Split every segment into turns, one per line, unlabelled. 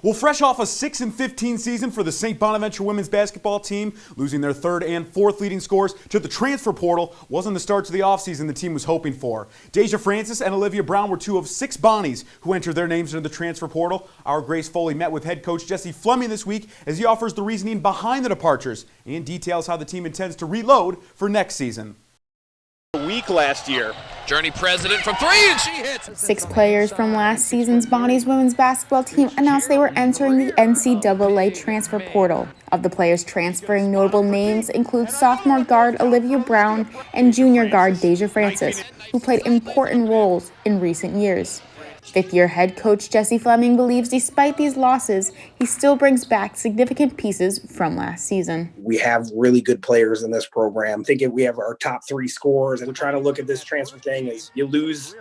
Well, fresh off a 6-15 season for the St. Bonaventure women's basketball team, losing their third and fourth leading scorers to the transfer portal wasn't the start to the offseason the team was hoping for. Deja Francis and Olivia Brown were two of 6 Bonnies who entered their names into the transfer portal. Our Grace Foley met with head coach Jesse Fleming this week as he offers the reasoning behind the departures and details how the team intends to reload for next season.
Week last year.
Journey president from 3 and she hits.
6 players from last season's Bonnie's women's basketball team announced they were entering the NCAA transfer portal. Of the players transferring, notable names include sophomore guard Olivia Brown and junior guard Deja Francis, who played important roles in recent years. Fifth-year head coach Jesse Fleming believes despite these losses, he still brings back significant pieces from last season.
We have really good players in this program. I think we have our top 3 scorers, and we're trying to look at this transfer thing as you lose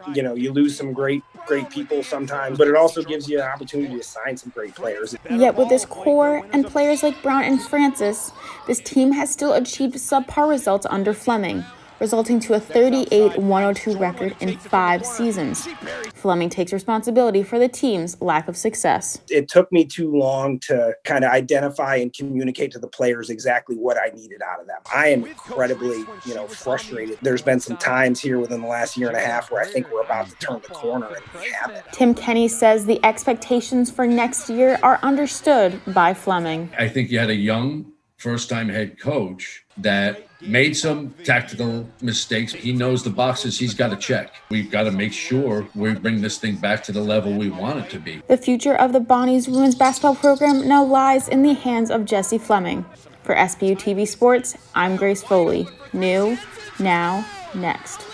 some great people sometimes, but it also gives you an opportunity to sign some great players.
Yet with this core and players like Brown and Francis, this team has still achieved subpar results under Fleming, resulting to a 38-102 record in 5 seasons. Fleming takes responsibility for the team's lack of success.
It took me too long to kind of identify and communicate to the players exactly what I needed out of them. I am incredibly, frustrated. There's been some times here within the last year and a half where I think we're about to turn the corner, and we haven't.
Tim Kenny says the expectations for next year are understood by Fleming.
I think you had a young first-time head coach that made some tactical mistakes. He knows the boxes he's got to check. We've got to make sure we bring this thing back to the level we want it to be.
The future of the Bonnie's women's basketball program now lies in the hands of Jesse Fleming. For SBU-TV Sports, I'm Grace Foley. New, now, next.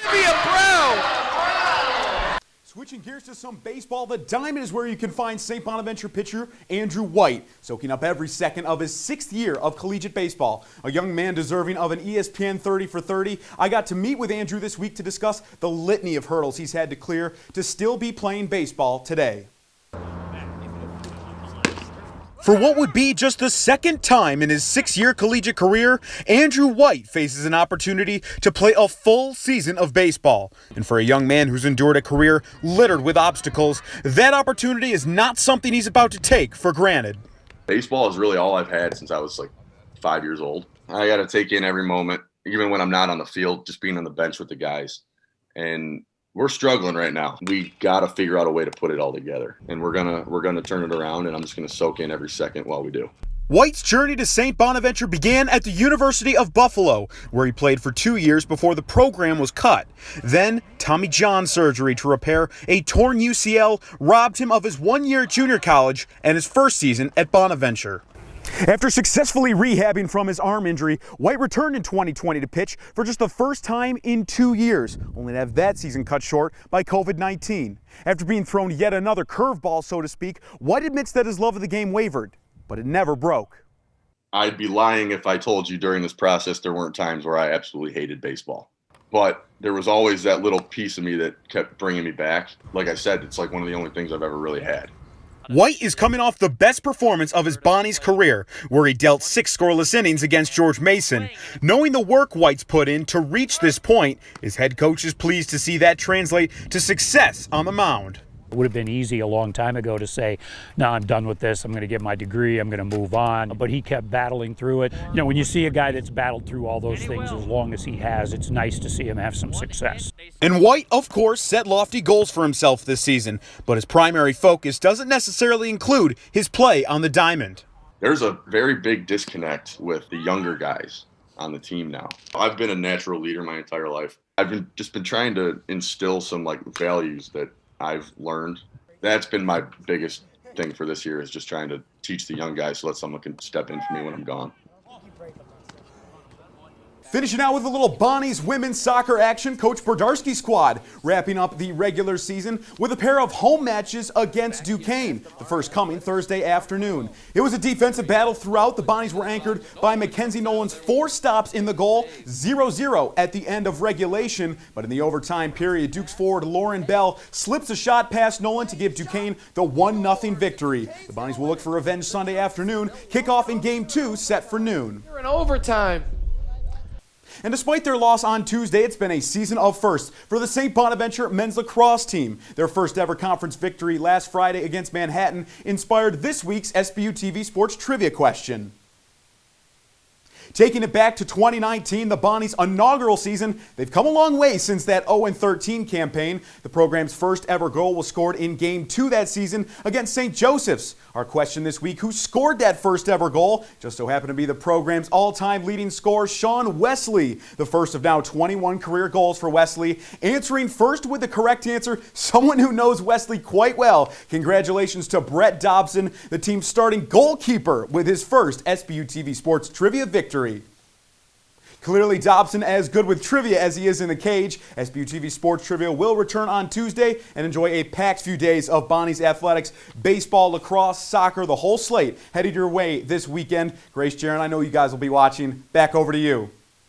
Switching gears to some baseball, the Diamond is where you can find St. Bonaventure pitcher Andrew White, soaking up every second of his 6th year of collegiate baseball. A young man deserving of an ESPN 30 for 30. I got to meet with Andrew this week to discuss the litany of hurdles he's had to clear to still be playing baseball today. For what would be just the 2nd time in his 6-year collegiate career, Andrew White faces an opportunity to play a full season of baseball. And for a young man who's endured a career littered with obstacles, that opportunity is not something he's about to take for granted.
Baseball is really all I've had since I was 5 years old. I got to take in every moment, even when I'm not on the field, just being on the bench with the guys. And we're struggling right now. We got to figure out a way to put it all together, and we're gonna turn it around, and I'm just gonna soak in every second while we do.
White's journey to St. Bonaventure began at the University of Buffalo, where he played for 2 years before the program was cut. Then, Tommy John surgery to repair a torn UCL robbed him of his 1-year junior college and his first season at Bonaventure. After successfully rehabbing from his arm injury, White returned in 2020 to pitch for just the first time in 2 years, only to have that season cut short by COVID-19. After being thrown yet another curveball, so to speak, White admits that his love of the game wavered, but it never broke.
I'd be lying if I told you during this process there weren't times where I absolutely hated baseball. But there was always that little piece of me that kept bringing me back. Like I said, it's one of the only things I've ever really had.
White is coming off the best performance of his Bonnie's career, where he dealt 6 scoreless innings against George Mason. Knowing the work White's put in to reach this point, his head coach is pleased to see that translate to success on the mound.
It would have been easy a long time ago to say, no, I'm done with this. I'm going to get my degree. I'm going to move on. But he kept battling through it. When you see a guy that's battled through all those things as long as he has, it's nice to see him have some success.
And White, of course, set lofty goals for himself this season, but his primary focus doesn't necessarily include his play on the diamond.
There's a very big disconnect with the younger guys on the team now. I've been a natural leader my entire life. I've been trying to instill some values that I've learned. That's been my biggest thing for this year, is just trying to teach the young guys so that someone can step in for me when I'm gone.
Finishing out with a little Bonnie's women's soccer action, Coach Bordarski's squad wrapping up the regular season with a pair of home matches against Duquesne, the first coming Thursday afternoon. It was a defensive battle throughout. The Bonnies were anchored by Mackenzie Nolan's 4 stops in the goal, 0-0 at the end of regulation. But in the overtime period, Duke's forward Lauren Bell slips a shot past Nolan to give Duquesne the 1-0 victory. The Bonnies will look for revenge Sunday afternoon. Kickoff in Game 2 set for noon.
You're in overtime.
And despite their loss on Tuesday, it's been a season of firsts for the St. Bonaventure men's lacrosse team. Their first ever conference victory last Friday against Manhattan inspired this week's SBU-TV Sports Trivia question. Taking it back to 2019, the Bonnies' inaugural season, they've come a long way since that 0-13 campaign. The program's first ever goal was scored in Game 2 that season against St. Joseph's. Our question this week, who scored that first ever goal? Just so happened to be the program's all-time leading scorer, Sean Wesley, the first of now 21 career goals for Wesley. Answering first with the correct answer, someone who knows Wesley quite well. Congratulations to Brett Dobson, the team's starting goalkeeper, with his first SBU-TV Sports Trivia victory. Clearly, Dobson as good with trivia as he is in the cage. SBU-TV Sports Trivia will return on Tuesday and enjoy a packed few days of Bonnie's athletics, baseball, lacrosse, soccer, the whole slate headed your way this weekend. Grace, Jaron, I know you guys will be watching. Back over to you.